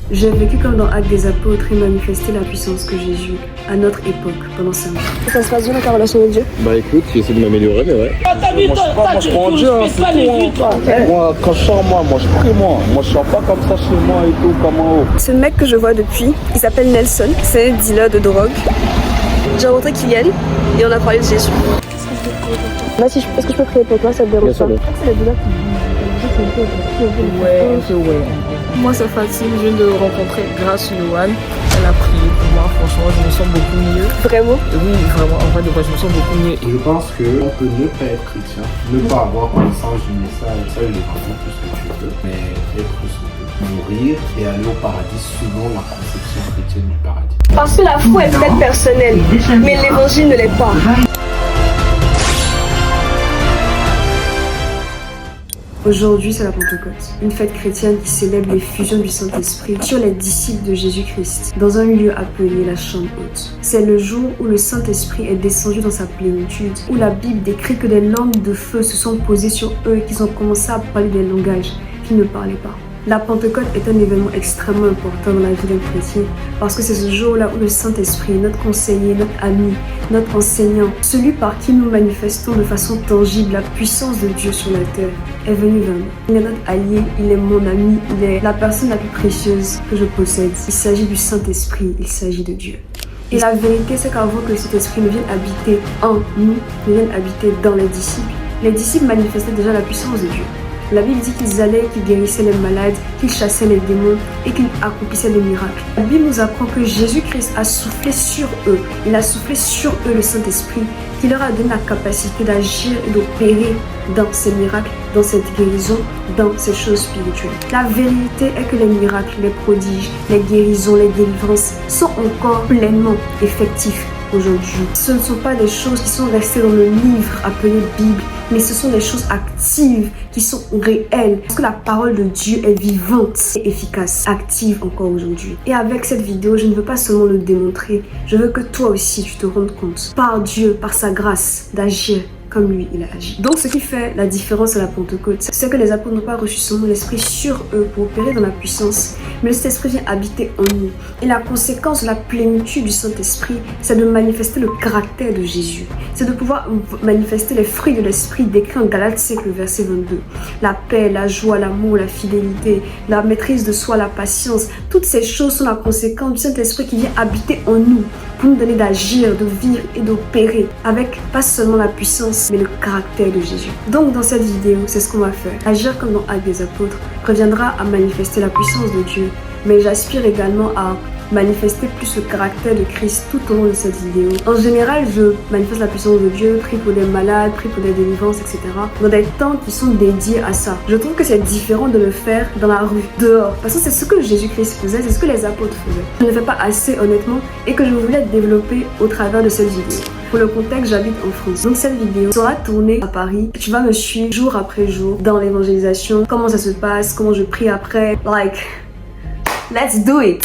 J'ai vécu comme dans Actes des Apôtres et manifesté la puissance que Jésus à notre époque pendant 5 ans. Ça se passe bien dans ta relation avec Dieu? Bah écoute, j'essaie de m'améliorer, mais ouais. Moi je prends Dieu, moi quand je sors, moi je prie, moi je sors pas comme ça chez moi et tout, comme en haut. Ce mec que je vois depuis, il s'appelle Nelson, c'est un dealer de drogue. J'ai rencontré Kylian et on a parlé de Jésus. Là, si est-ce que je peux prier pour toi, ça te dérange pas? C'est le dealer qui Ouais. Moi, ça fatigue, je viens de rencontrer grâce Yoann. Elle a prié pour moi, franchement, je me sens beaucoup mieux. Vraiment? Oui, vraiment, en vrai, de vrai, je me sens beaucoup mieux. Je pense qu'on peut ne pas être chrétien, ne pas avoir connaissance du message, ça je l'évangile tout ce que tu veux, mais être sauvé, mourir et aller au paradis selon la conception chrétienne du paradis. Parce que la foi est peut-être personnelle, mais l'évangile ne l'est pas. Aujourd'hui, c'est la Pentecôte, une fête chrétienne qui célèbre l'effusion du Saint-Esprit sur les disciples de Jésus-Christ dans un lieu appelé la Chambre haute. C'est le jour où le Saint-Esprit est descendu dans sa plénitude, où la Bible décrit que des langues de feu se sont posées sur eux et qu'ils ont commencé à parler des langages qu'ils ne parlaient pas. La Pentecôte est un événement extrêmement important dans la vie d'un chrétien parce que c'est ce jour-là où le Saint-Esprit, notre conseiller, notre ami, notre enseignant, celui par qui nous manifestons de façon tangible la puissance de Dieu sur la terre, est venu vers nous. Il est notre allié, il est mon ami, il est la personne la plus précieuse que je possède. Il s'agit du Saint-Esprit, il s'agit de Dieu. Et la vérité, c'est qu'avant que le Saint-Esprit ne vienne habiter en nous, ne vienne habiter dans les disciples manifestaient déjà la puissance de Dieu. La Bible dit qu'ils allaient, qu'ils guérissaient les malades, qu'ils chassaient les démons et qu'ils accomplissaient des miracles. La Bible nous apprend que Jésus-Christ a soufflé sur eux. Il a soufflé sur eux le Saint-Esprit qui leur a donné la capacité d'agir et d'opérer dans ces miracles, dans cette guérison, dans ces choses spirituelles. La vérité est que les miracles, les prodiges, les guérisons, les délivrances sont encore pleinement effectifs aujourd'hui. Ce ne sont pas des choses qui sont restées dans le livre appelé Bible, mais ce sont des choses actives qui sont réelles. Parce que la parole de Dieu est vivante et efficace, active encore aujourd'hui. Et avec cette vidéo, je ne veux pas seulement le démontrer, je veux que toi aussi tu te rendes compte, par Dieu, par sa grâce, d'agir comme lui il a agi. Donc ce qui fait la différence à la Pentecôte, c'est que les apôtres n'ont pas reçu seulement l'Esprit sur eux pour opérer dans la puissance, mais le Saint-Esprit vient habiter en nous. Et la conséquence de la plénitude du Saint-Esprit, c'est de manifester le caractère de Jésus. C'est de pouvoir manifester les fruits de l'Esprit décrits en Galates 5, le verset 22. La paix, la joie, l'amour, la fidélité, la maîtrise de soi, la patience. Toutes ces choses sont la conséquence du Saint-Esprit qui vient habiter en nous pour nous donner d'agir, de vivre et d'opérer avec pas seulement la puissance, mais le caractère de Jésus. Donc dans cette vidéo, c'est ce qu'on va faire. Agir comme dans Actes des Apôtres reviendra à manifester la puissance de Dieu, mais j'aspire également à manifester plus le caractère de Christ tout au long de cette vidéo. En général, je manifeste la puissance de Dieu, prie pour des malades, prie pour des délivrances, etc. dans des temps qui sont dédiés à ça. Je trouve que c'est différent de le faire dans la rue, dehors, parce que c'est ce que Jésus-Christ faisait, c'est ce que les apôtres faisaient. Je ne le fais pas assez honnêtement et que je voulais développer au travers de cette vidéo. Pour le contexte, j'habite en France. Donc cette vidéo sera tournée à Paris. Tu vas me suivre jour après jour dans l'évangélisation, comment ça se passe, comment je prie après. Like, let's do it!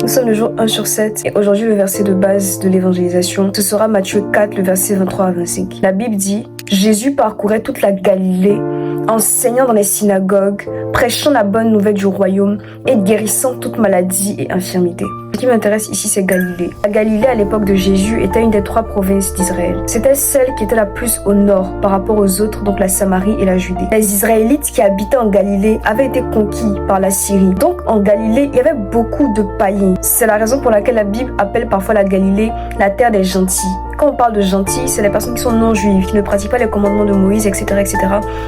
Nous sommes le jour 1 sur 7 et aujourd'hui le verset de base de l'évangélisation, ce sera Matthieu 4, le verset 23 à 25. La Bible dit « Jésus parcourait toute la Galilée, enseignant dans les synagogues, prêchant la bonne nouvelle du royaume et guérissant toute maladie et infirmité. » Ce qui m'intéresse ici, c'est Galilée. La Galilée, à l'époque de Jésus, était une des 3 provinces d'Israël. C'était celle qui était la plus au nord par rapport aux autres, donc la Samarie et la Judée. Les Israélites qui habitaient en Galilée avaient été conquis par la Syrie. Donc en Galilée, il y avait beaucoup de païens. C'est la raison pour laquelle la Bible appelle parfois la Galilée la terre des gentils. Quand on parle de gentils, c'est les personnes qui sont non juives, qui ne pratiquent pas les commandements de Moïse, etc., etc.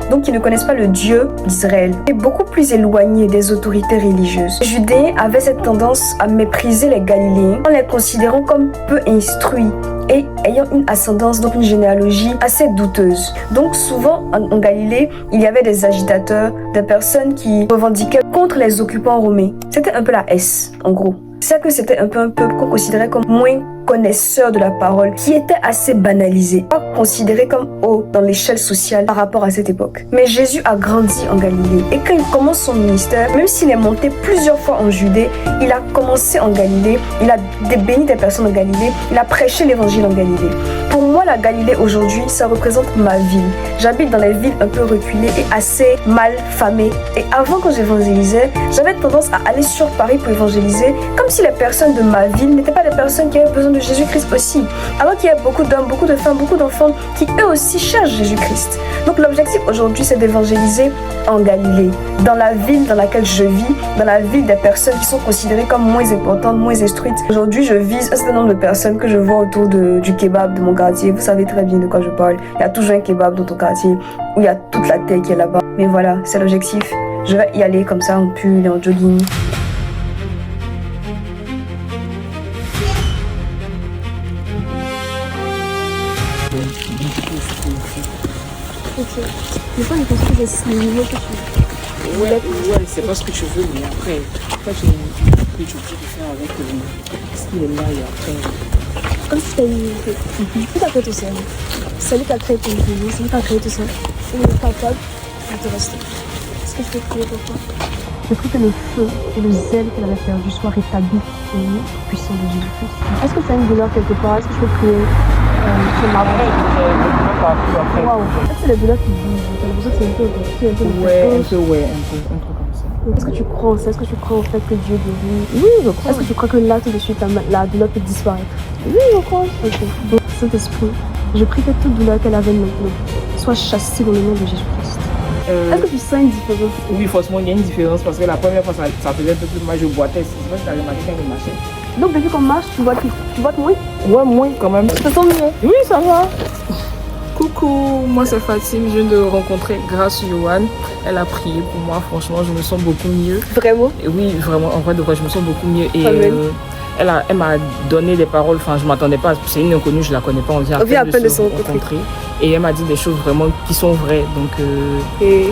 Donc qui ne connaissent pas le Dieu d'Israël. Et beaucoup plus éloignés des autorités religieuses. Les Judéens avaient cette tendance à mépriser les Galiléens en les considérant comme peu instruits et ayant une ascendance, donc une généalogie assez douteuse. Donc souvent en Galilée, il y avait des agitateurs, des personnes qui revendiquaient contre les occupants romains. C'était un peu la S, en gros. C'est que c'était un peu un peuple qu'on considérait comme moins connaisseur de la parole, qui était assez banalisé, pas considéré comme haut dans l'échelle sociale par rapport à cette époque. Mais Jésus a grandi en Galilée et quand il commence son ministère, même s'il est monté plusieurs fois en Judée, il a commencé en Galilée, il a béni des personnes en Galilée, il a prêché l'évangile en Galilée. Pour moi, la Galilée aujourd'hui, ça représente ma ville. J'habite dans les villes un peu reculées et assez mal famées. Et avant, quand j'évangélisais, j'avais tendance à aller sur Paris pour évangéliser, comme si les personnes de ma ville n'étaient pas des personnes qui avaient besoin de Jésus-Christ aussi. Alors qu'il y a beaucoup d'hommes, beaucoup de femmes, beaucoup d'enfants qui eux aussi cherchent Jésus-Christ. Donc l'objectif aujourd'hui, c'est d'évangéliser en Galilée, dans la ville dans laquelle je vis, dans la ville des personnes qui sont considérées comme moins importantes, moins instruites. Aujourd'hui, je vise un certain nombre de personnes que je vois autour du kebab de mon quartier. Vous savez très bien de quoi je parle. Il y a toujours un kebab dans ton quartier où il y a toute la terre qui est là-bas. Mais voilà, c'est l'objectif. Je vais y aller comme ça en pull et en jogging. Ok. Mais pas l'impression que c'est le niveau que tu veux. Ouais, c'est pas ce que tu veux, mais après tu es obligé de faire avec ce qu'il est là et après. Comme si tu as eu. Qui t'a créé tout seul? C'est lui qui a créé ton vidéo, c'est lui qui a créé tout ça. Il est capable de te rester. Est-ce que je peux prier pour toi? Je prie que le feu et le zèle qu'elle avait perdu soient rétablis au nom puissant de Jésus-Christ. Est-ce que tu as une douleur quelque part? Est-ce que je peux prier sur ma voix? Waouh! Est-ce que c'est les douleurs qui bougent? T'as l'impression que c'est un peu un truc comme ça. Est-ce que tu crois en ça? Est-ce que tu crois en fait que Dieu guérit? Oui, je crois. Est-ce que tu crois que là, tout de suite, la douleur peut disparaître? Oui, je crois. Ok. Donc, Saint-Esprit, je prie que toute douleur qu'elle avait maintenant soit chassée dans le nom de Jésus-Christ. Est-ce que tu sens une différence? Oui, forcément, il y a une différence parce que la première fois, ça faisait un peu plus mal, je boitais. C'est pas que ça allait marcher quand il marchait. Donc, depuis qu'on marche, tu boites moins? Ouais, moins quand même. Tu te sens mieux? Oui, ça va. Coucou, moi c'est Fatim, je viens de rencontrer grâce Yohan. Elle a prié pour moi, franchement, je me sens beaucoup mieux. Vraiment? Et oui, vraiment, en vrai de vrai, je me sens beaucoup mieux. Et elle m'a donné des paroles, enfin, je m'attendais pas, c'est une inconnue, je la connais pas, on vient à peine de se rencontrer. Et elle m'a dit des choses vraiment qui sont vraies, donc... Et...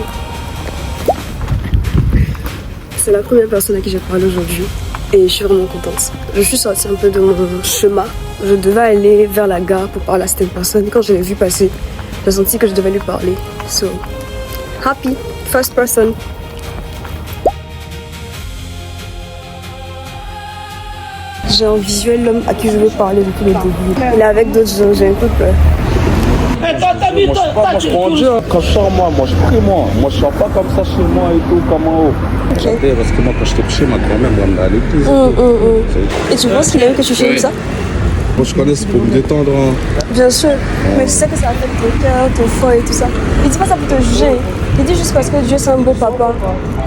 C'est la première personne à qui j'ai parlé aujourd'hui. Et je suis vraiment contente. Je suis sortie un peu de mon chemin. Je devais aller vers la gare pour parler à cette personne. Quand je l'ai vu passer, j'ai senti que je devais lui parler. So, happy, first person. J'ai en visuel l'homme à qui je veux parler depuis le début. Il est avec d'autres gens, j'ai un peu peur. Moi je prends Dieu, quand je sors moi je prie moi. Moi je sors pas comme ça chez moi et tout, comme en haut. J'appelle parce que moi quand j'étais petit, ma grand-mère m'emmenait à l'église. Et tu penses qu'il aime que tu fais ça? Moi je connais, c'est pour me détendre. Bien sûr, mais tu sais que ça affecte ton cœur, ton foie et tout ça. Il dit pas ça pour te juger. Il dit juste parce que Dieu c'est un beau papa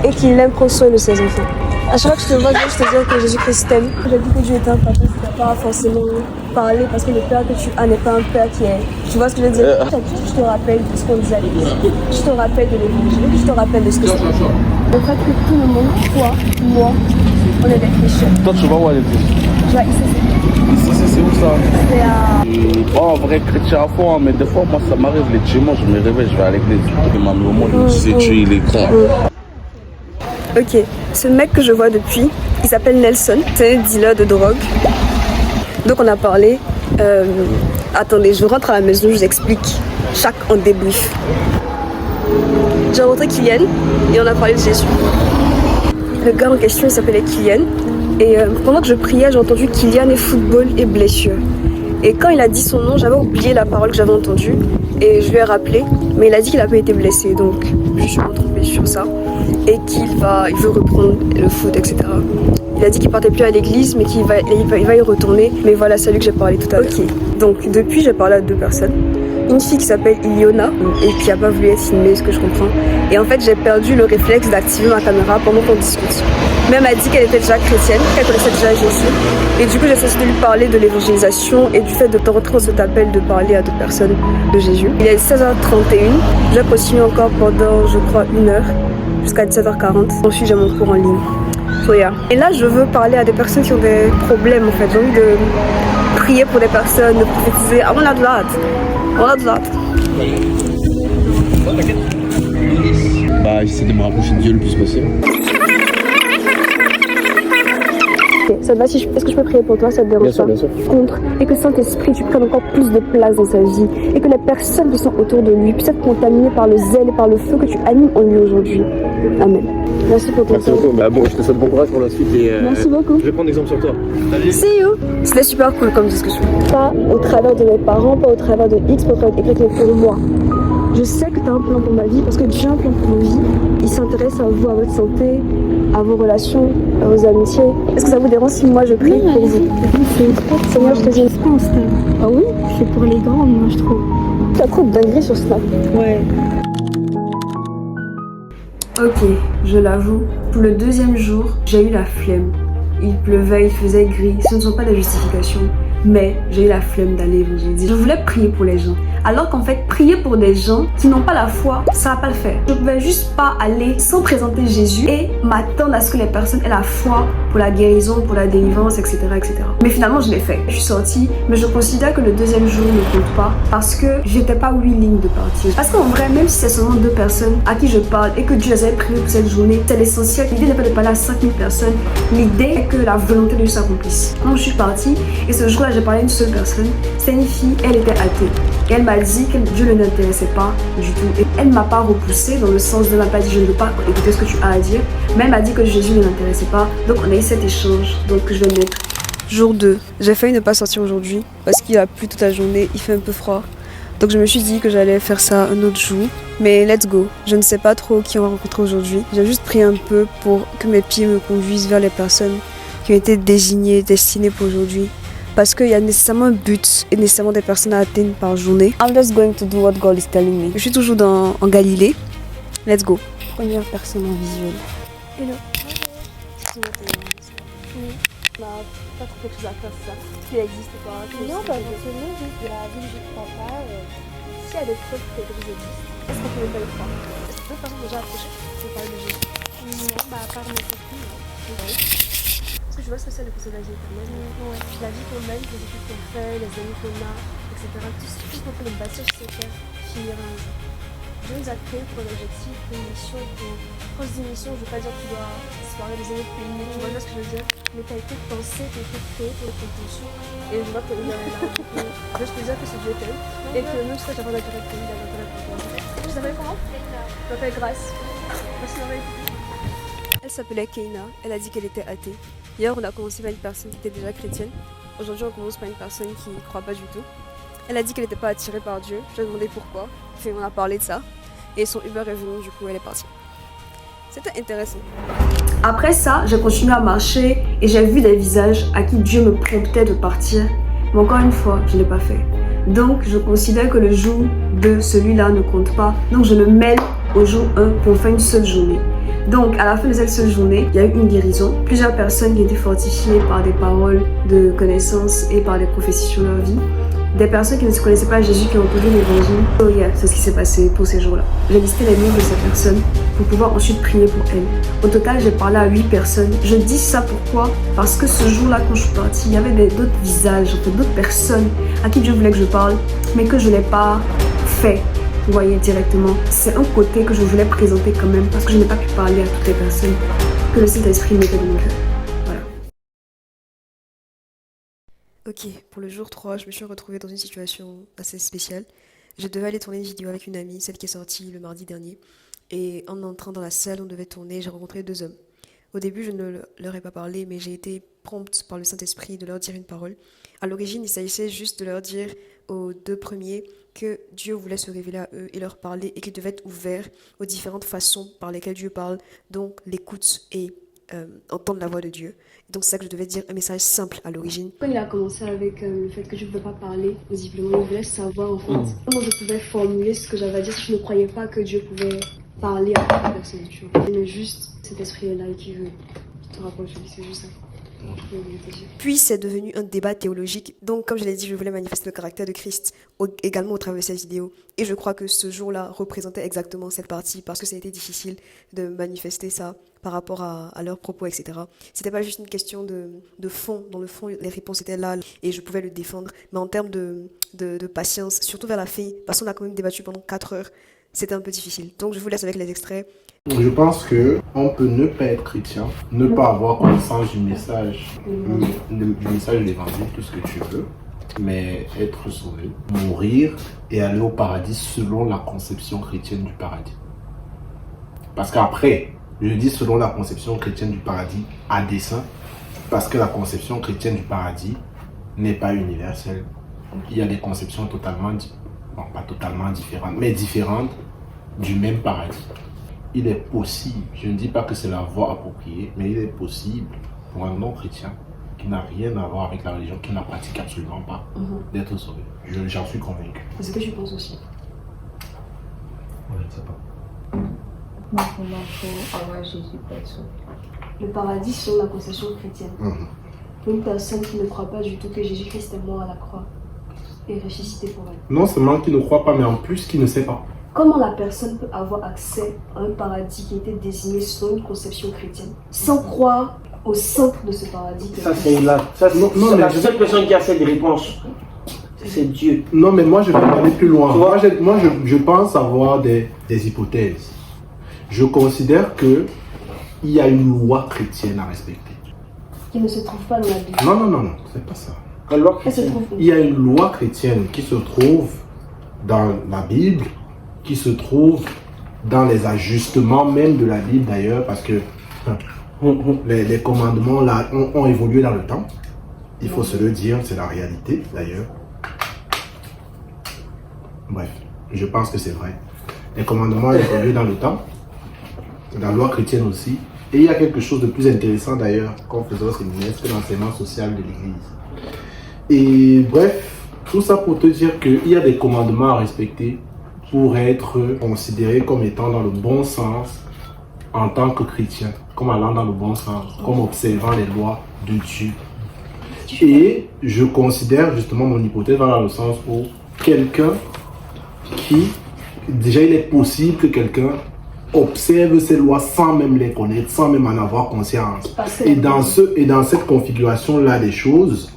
et qu'il aime prendre soin de ses enfants. À chaque fois que je te vois, je te dis que Jésus-Christ t'aime. J'ai dit que Dieu est un papa, tu ne pas forcément parler parce que le père que tu as n'est pas un père qui est... Tu vois ce que je veux dire? Je te rappelle de ce qu'on disait à l'église. Je te rappelle de l'évangile. Je te rappelle de ce que c'est. Le fait que tout le monde, toi, moi, on est des chrétiens. Toi tu vas où à l'église? Je vais ici. Ici c'est où ça? C'est à... Oh, vrai chrétien à fond, mais des fois moi ça m'arrive les dimanches, je me réveille, je vais à l'église. Je demande au monde, je me disais Dieu il est grand. Ok, ce mec que je vois depuis, il s'appelle Nelson, c'est un dealer de drogue. Donc on a parlé, attendez, je rentre à la maison, je vous explique, chaque en débrief. J'ai rencontré Kylian et on a parlé de Jésus. Le gars en question il s'appelait Kylian et pendant que je priais, j'ai entendu Kylian et football et blessure. Et quand il a dit son nom, j'avais oublié la parole que j'avais entendue et je lui ai rappelé, mais il a dit qu'il avait été blessé, donc je suis trompée sur ça. Et qu'il veut reprendre le foot, etc. Il a dit qu'il partait plus à l'église, mais qu'il va y retourner. Mais voilà, c'est lui que j'ai parlé tout à l'heure. Ok, donc depuis, j'ai parlé à deux personnes. Une fille qui s'appelle Iliona et qui n'a pas voulu être filmée, ce que je comprends. Et en fait, j'ai perdu le réflexe d'activer ma caméra pendant qu'on discute. Mais elle m'a dit qu'elle était déjà chrétienne, qu'elle connaissait déjà Jésus. Et du coup, j'ai essayé de lui parler de l'évangélisation et du fait de rentrer dans cet appel de parler à d'autres personnes de Jésus. Il est 16h31. Je continue encore pendant, je crois, 1 heure. Jusqu'à 17h40. Ensuite, j'ai mon cours en ligne. So, yeah. Et là, je veux parler à des personnes qui ont des problèmes, en fait. J'ai envie de prier pour des personnes, de prophétiser. I wanna do that. I wanna do that. Bah, j'essaie de me rapprocher de Dieu le plus possible. Ça te va si est-ce que je peux prier pour toi? Ça te dérange pas? Bien sûr. Contre. Et que Saint-Esprit, tu prennes encore plus de place dans sa vie. Et que les personnes qui sont autour de lui puissent être contaminées par le zèle et par le feu que tu animes en lui aujourd'hui. Amen. Merci pour ton temps. Merci beaucoup. Bah bon, je te souhaite bon courage pour la suite et Merci beaucoup. je vais prendre exemple sur toi. See you. C'était super cool comme discussion. Pas au travers de mes parents, pas au travers de X, pas au travers de Y, mais pour moi. Je sais que tu as un plan pour ma vie parce que Dieu a un plan pour nos vies. Il s'intéresse à vous, à votre santé, à vos relations, à vos amitiés. Est-ce que ça vous dérange si moi je prie pour vous? Seigneur, je te dis. Ah oui? C'est pour les grandes, moi je trouve. T'as trop de dingueries sur Snap. Ouais. Ok, je l'avoue, pour le deuxième jour, j'ai eu la flemme. Il pleuvait, il faisait gris, ce ne sont pas des justifications, mais j'ai eu la flemme d'aller évangéliser. Je voulais prier pour les gens, alors qu'en fait, prier pour des gens qui n'ont pas la foi, ça va pas le faire. Je pouvais juste pas aller sans présenter Jésus et m'attendre à ce que les personnes aient la foi pour la guérison, pour la délivrance, etc., etc. Mais finalement, je l'ai fait. Je suis sortie, mais je considère que le deuxième jour ne compte pas parce que j'étais pas willing de partir. Parce qu'en vrai, même si c'est seulement 2 personnes à qui je parle et que Dieu les a priées pour cette journée, c'est l'essentiel. L'idée n'est pas de parler à 5000 personnes. L'idée est que la volonté de Dieu s'accomplisse. Quand je suis partie, et ce jour-là, j'ai parlé à une seule personne. C'était une fille, elle était athée. Et elle m'a dit que Dieu ne l'intéressait pas du tout. Et elle ne m'a pas repoussée dans le sens de m'a pas dit je ne veux pas écouter ce que tu as à dire. Mais elle m'a dit que Jésus ne l'intéressait pas. Donc on a eu cet échange. Donc je vais mettre jour 2. J'ai failli ne pas sortir aujourd'hui parce qu'il a plu toute la journée. Il fait un peu froid. Donc je me suis dit que j'allais faire ça un autre jour. Mais let's go. Je ne sais pas trop qui on va rencontrer aujourd'hui. J'ai juste prié un peu pour que mes pieds me conduisent vers les personnes qui ont été désignées, destinées pour aujourd'hui. Parce qu'il y a nécessairement un but et nécessairement des personnes à atteindre par journée. I'm just going to do what God is telling me. Je suis toujours en Galilée. Let's go. Première personne en visuel. Hello. Oui. Bah, pas trop quelque chose à faire, ça. Qui existe pas. Non, pas forcément, juste de la ville où je ne crois pas. S'il y a des preuves que quelque chose existe, est-ce qu'on peut ne pas le croire? Est-ce que deux personnes déjà approchées pour parler de Jésus? Non, bah, à part mes copines. Parce que je vois ce que c'est le personnage éternel. Ouais. La vie qu'on mène, les études qu'on fait, les amis qu'on a, etc. Tout ce qu'on peut le bâtir sur cette terre finira un jour. Dieu nous a créés pour un objectif, pour une mission. Quand je dis mission, je ne veux pas dire que tu dois séparer les années pour une mission. Tu vois ce que je veux dire? Mais tu as été pensé, tu as été créé pour une intention. Et je vois que tu es là. Je peux dire que c'est Dieu t'aime. Et que nous, c'est j'avais d'intérêt pour nous, d'intérêt pour toi. Tu t'appelles comment? Je m'appelle Grace. Merci d'avoir écouté. Elle s'appelait Keina. Elle a dit qu'elle était athée. Hier, on a commencé par une personne qui était déjà chrétienne. Aujourd'hui, on commence par une personne qui ne croit pas du tout. Elle a dit qu'elle n'était pas attirée par Dieu. Je lui ai demandé pourquoi. Puis on a parlé de ça. Et son Uber est venu, du coup, elle est partie. C'était intéressant. Après ça, j'ai continué à marcher et j'ai vu des visages à qui Dieu me promptait de partir. Mais encore une fois, je ne l'ai pas fait. Donc, je considère que le jour 2, celui-là, ne compte pas. Donc, je le mêle au jour 1 pour faire une seule journée. Donc, à la fin de cette seule journée, il y a eu une guérison. Plusieurs personnes qui étaient fortifiées par des paroles de connaissance et par des prophéties sur leur vie. Des personnes qui ne se connaissaient pas Jésus, qui ont entendu l'évangile. Oh yeah, c'est ce qui s'est passé pour ces jours-là. J'ai listé les noms de ces personnes pour pouvoir ensuite prier pour elles. Au total, j'ai parlé à 8 personnes. Je dis ça pourquoi? Parce que ce jour-là, quand je suis partie, il y avait d'autres visages, en fait, d'autres personnes à qui Dieu voulait que je parle, mais que je ne l'ai pas fait. Vous voyez directement, c'est un côté que je voulais présenter quand même parce que je n'ai pas pu parler à toutes les personnes que le Saint-Esprit mettait dans mon cœur. Voilà. Ok, pour le jour 3, je me suis retrouvée dans une situation assez spéciale. Je devais aller tourner une vidéo avec une amie, celle qui est sortie le mardi dernier. Et en entrant dans la salle, on devait tourner, j'ai rencontré 2 hommes. Au début, je ne leur ai pas parlé, mais j'ai été prompte par le Saint-Esprit de leur dire une parole. À l'origine, il s'agissait juste de leur dire aux 2 premiers que Dieu voulait se révéler à eux et leur parler et qu'ils devaient être ouverts aux différentes façons par lesquelles Dieu parle, donc l'écoute et entendre la voix de Dieu. Donc c'est ça que je devais dire, un message simple à l'origine. Quand il a commencé avec le fait que je ne pouvais pas parler audiblement, il voulait savoir en fait comment je pouvais formuler ce que j'avais à dire si je ne croyais pas que Dieu pouvait parler à toute personne. Tu vois. Mais juste cet esprit-là qui veut te rapprocher, c'est juste ça. Puis c'est devenu un débat théologique. Donc comme je l'ai dit, je voulais manifester le caractère de Christ également au travers de cette vidéo. Et je crois que ce jour-là représentait exactement cette partie parce que ça a été difficile de manifester ça par rapport à leurs propos, etc. C'était pas juste une question de fond. Dans le fond, les réponses étaient là et je pouvais le défendre. Mais en termes de patience, surtout vers la fin, parce qu'on a quand même débattu pendant 4 heures, c'était un peu difficile. Donc je vous laisse avec les extraits. Je pense que on peut ne pas être chrétien, ne pas avoir connaissance du message de l'évangile, tout ce que tu veux, mais être sauvé, mourir et aller au paradis selon la conception chrétienne du paradis. Parce qu'après, je dis selon la conception chrétienne du paradis à dessein, parce que la conception chrétienne du paradis n'est pas universelle. Il y a des conceptions totalement, bon, pas totalement différentes, mais différentes du même paradis. Il est possible, je ne dis pas que c'est la voie appropriée, mais il est possible pour un non-chrétien qui n'a rien à voir avec la religion, qui n'a pratiqué absolument pas, d'être sauvé. J'en suis convaincu. C'est ce que je pense aussi. Je ne sais pas. Moi, pour moi, il faut avoir Jésus pour être sauvé. Le paradis selon la conception chrétienne. Pour une personne qui ne croit pas du tout que Jésus-Christ est mort à la croix et ressuscité pour elle. Non seulement qui ne croit pas, mais en plus qui ne sait pas. Comment la personne peut avoir accès à un paradis qui était désigné selon une conception chrétienne sans croire au centre de ce paradis? Ça, c'est la seule personne qui a cette réponse. C'est Dieu. Non, mais moi, je vais aller plus loin. Moi, je pense avoir des hypothèses. Je considère qu'il y a une loi chrétienne à respecter. Qui ne se trouve pas dans la Bible. Non, c'est pas ça. Elle se trouve où? Il y a une loi chrétienne qui se trouve dans la Bible, qui se trouve dans les ajustements même de la Bible d'ailleurs, parce que les commandements là ont évolué dans le temps. Il faut se le dire, c'est la réalité d'ailleurs. Bref, je pense que c'est vrai. Les commandements ont évolué dans le temps, la loi chrétienne aussi. Et il y a quelque chose de plus intéressant d'ailleurs qu'on faisait au séminaire, c'est l'enseignement social de l'Église. Et bref, tout ça pour te dire qu'il y a des commandements à respecter pour être considéré comme étant dans le bon sens en tant que chrétien, comme allant dans le bon sens, comme observant les lois de Dieu. Et je considère justement mon hypothèse va dans le sens où quelqu'un qui, déjà il est possible que quelqu'un observe ces lois sans même les connaître, sans même en avoir conscience. Et dans cette configuration-là des choses,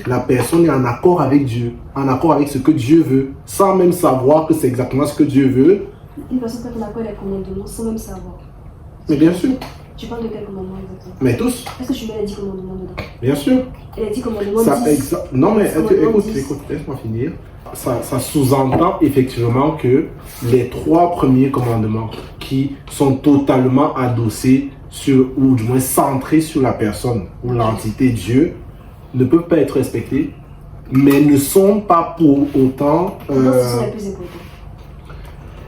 la personne est en accord avec Dieu, en accord avec ce que Dieu veut, sans même savoir que c'est exactement ce que Dieu veut. Une personne peut être en accord avec les commandements sans même savoir. Mais bien sûr. Tu parles de quel commandement exactement? Mais tous. Est-ce que tu mets les 10 commandements dedans? Bien sûr. Et les 10 commandements Non mais écoute, laisse-moi finir. Ça sous-entend effectivement que les 3 premiers commandements qui sont totalement adossés sur, ou du moins centrés sur la personne ou l'entité Dieu, ne peuvent pas être respectés, mais ne sont pas pour autant... ce sont les plus importants.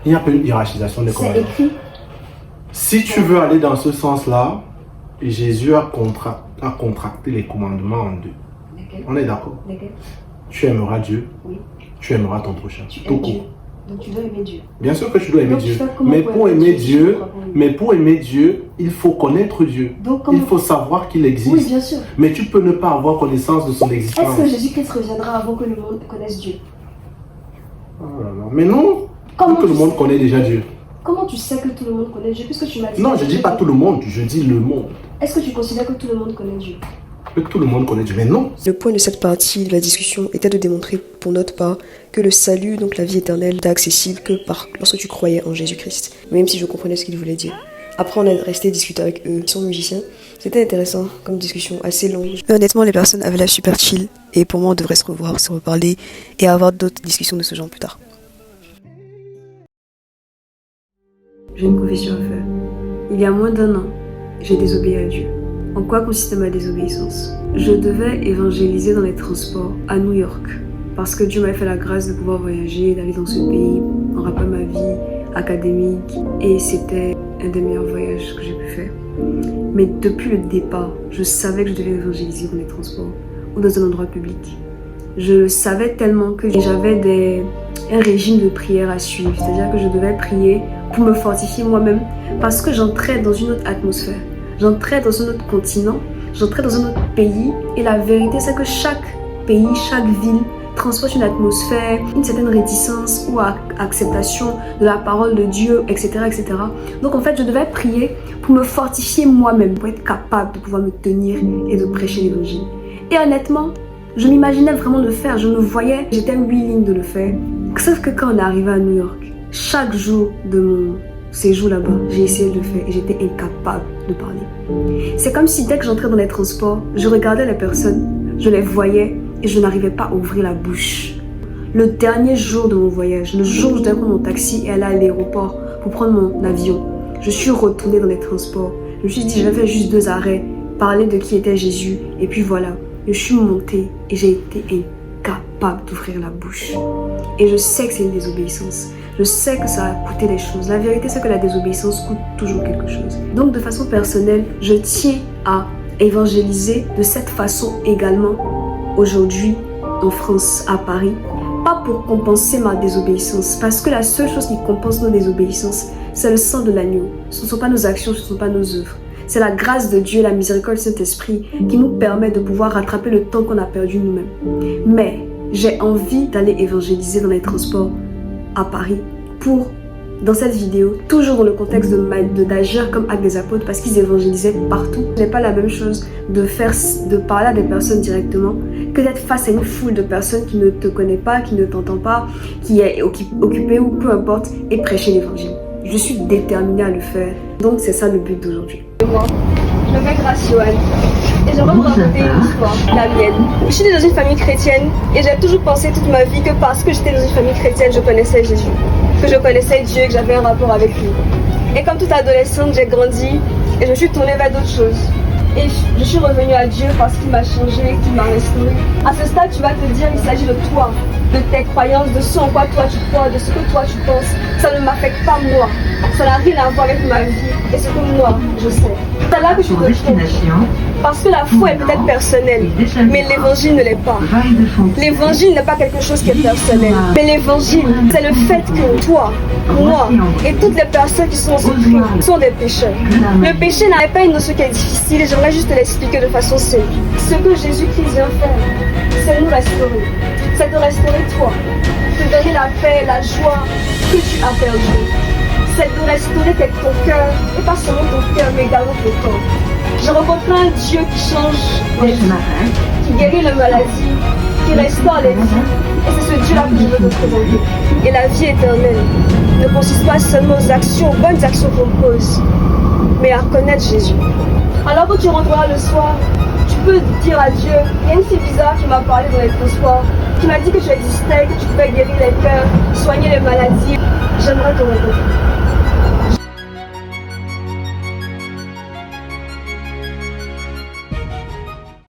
Il n'y a pas une hiérarchisation des commandements. C'est écrit. Si tu veux aller dans ce sens-là, Jésus a contracté les commandements en 2. Lesquels? On est d'accord? Lesquels? Tu aimeras Dieu. Oui. Tu aimeras ton prochain. Tu aimes Dieu. Donc tu dois aimer Dieu. Bien sûr que tu dois aimer Dieu. Mais pour aimer Dieu, il faut connaître Dieu. Il faut savoir qu'il existe. Oui, bien sûr. Mais tu peux ne pas avoir connaissance de son existence. Est-ce que Jésus-Christ reviendra avant que le monde connaisse Dieu? Oh là là. Mais non. Tout le monde connaît déjà Dieu. Comment tu sais que tout le monde connaît Dieu? Puisque tu m'as dit... Non, je ne dis pas tout le monde, je dis le monde. Est-ce que tu considères que tout le monde connaît Dieu? Que tout le monde connaît Dieu, mais non. Le point de cette partie de la discussion était de démontrer pour notre part que le salut, donc la vie éternelle, n'est accessible que lorsque tu croyais en Jésus-Christ. Même si je comprenais ce qu'il voulait dire. Après, on est resté discuter avec eux, qui sont musiciens. C'était intéressant comme discussion, assez longue. Mais honnêtement, les personnes avaient l'air super chill. Et pour moi, on devrait se revoir, se reparler et avoir d'autres discussions de ce genre plus tard. J'ai une confession à faire. Il y a moins d'1 an, j'ai désobéi à Dieu. En quoi consistait ma désobéissance? Je devais évangéliser dans les transports à New York. Parce que Dieu m'a fait la grâce de pouvoir voyager, d'aller dans ce pays, en rapport à ma vie académique. Et c'était un des meilleurs voyages que j'ai pu faire. Mais depuis le départ, je savais que je devais évangéliser dans les transports ou dans un endroit public. Je le savais tellement que j'avais un régime de prière à suivre. C'est-à-dire que je devais prier pour me fortifier moi-même parce que j'entrais dans une autre atmosphère. J'entrais dans un autre continent, j'entrais dans un autre pays. Et la vérité, c'est que chaque pays, chaque ville transporte une atmosphère, une certaine réticence ou acceptation de la parole de Dieu, etc., etc. Donc en fait, je devais prier pour me fortifier moi-même, pour être capable de pouvoir me tenir et de prêcher l'évangile. Et honnêtement, je m'imaginais vraiment le faire, je me voyais, j'étais willing de le faire. Sauf que quand on est arrivé à New York, Chaque jour de mon séjour là-bas, j'ai essayé de le faire et j'étais incapable de parler. C'est comme si dès que j'entrais dans les transports, je regardais les personnes, je les voyais et je n'arrivais pas à ouvrir la bouche. Le dernier jour de mon voyage, le jour où je devais prendre mon taxi et aller à l'aéroport pour prendre mon avion, je suis retournée dans les transports. Je me suis dit, je vais faire juste 2 arrêts, parler de qui était Jésus et puis voilà. Je suis montée et j'ai été incapable d'ouvrir la bouche. Et je sais que c'est une désobéissance. Je sais que ça a coûté des choses. La vérité, c'est que la désobéissance coûte toujours quelque chose. Donc, de façon personnelle, je tiens à évangéliser de cette façon également aujourd'hui en France, à Paris. Pas pour compenser ma désobéissance, parce que la seule chose qui compense nos désobéissances, c'est le sang de l'agneau. Ce ne sont pas nos actions, ce ne sont pas nos œuvres. C'est la grâce de Dieu, la miséricorde du Saint-Esprit qui nous permet de pouvoir rattraper le temps qu'on a perdu nous-mêmes. Mais j'ai envie d'aller évangéliser dans les transports à Paris pour, dans cette vidéo, toujours dans le contexte d'agir comme acte des apôtres parce qu'ils évangélisaient partout. Ce n'est pas la même chose de parler à des personnes directement que d'être face à une foule de personnes qui ne te connaissent pas, qui ne t'entendent pas, qui est occupée ou peu importe et prêcher l'évangile. Je suis déterminée à le faire. Donc c'est ça le but d'aujourd'hui. Moi, je m'appelle Grace Joanne et j'aimerais vous raconter une histoire, la mienne. Je suis née dans une famille chrétienne et j'ai toujours pensé toute ma vie que parce que j'étais dans une famille chrétienne, je connaissais Jésus, que je connaissais Dieu, que j'avais un rapport avec lui. Et comme toute adolescente, j'ai grandi et je me suis tournée vers d'autres choses. Et je suis revenue à Dieu parce qu'il m'a changé, qu'il m'a restaurée. À ce stade, tu vas te dire, il s'agit de toi, de tes croyances, de ce en quoi toi tu crois, de ce que toi tu penses. Ça ne m'affecte pas moi. Ça n'a rien à voir avec ma vie et ce que moi je sais. C'est là que tu te trompes. Parce que la foi est peut-être personnelle, mais l'évangile ne l'est pas. L'évangile n'est pas quelque chose qui est personnel. Mais l'évangile, c'est le fait que toi, moi et toutes les personnes qui sont inscrites sont des pécheurs. Le péché n'est pas une notion qui est difficile et j'aimerais juste te l'expliquer de façon simple. Ce que Jésus-Christ vient faire, c'est nous restaurer. C'est de restaurer toi, te donner la paix, la joie que tu as perdue. C'est de restaurer ton cœur, et pas seulement ton cœur, mais également ton corps. Je rencontre un Dieu qui change les vies, qui guérit les maladies, qui restaure les vies. Et c'est ce Dieu-là que je veux te présenter. Et la vie éternelle ne consiste pas seulement aux actions, aux bonnes actions qu'on pose, mais à connaître Jésus. Alors quand tu rentreras le soir, tu peux dire à Dieu, il y a une fille bizarre qui m'a parlé dans les transports, qui m'a dit que tu existais, que tu pouvais guérir les cœurs, soigner les maladies. J'aimerais te rencontrer.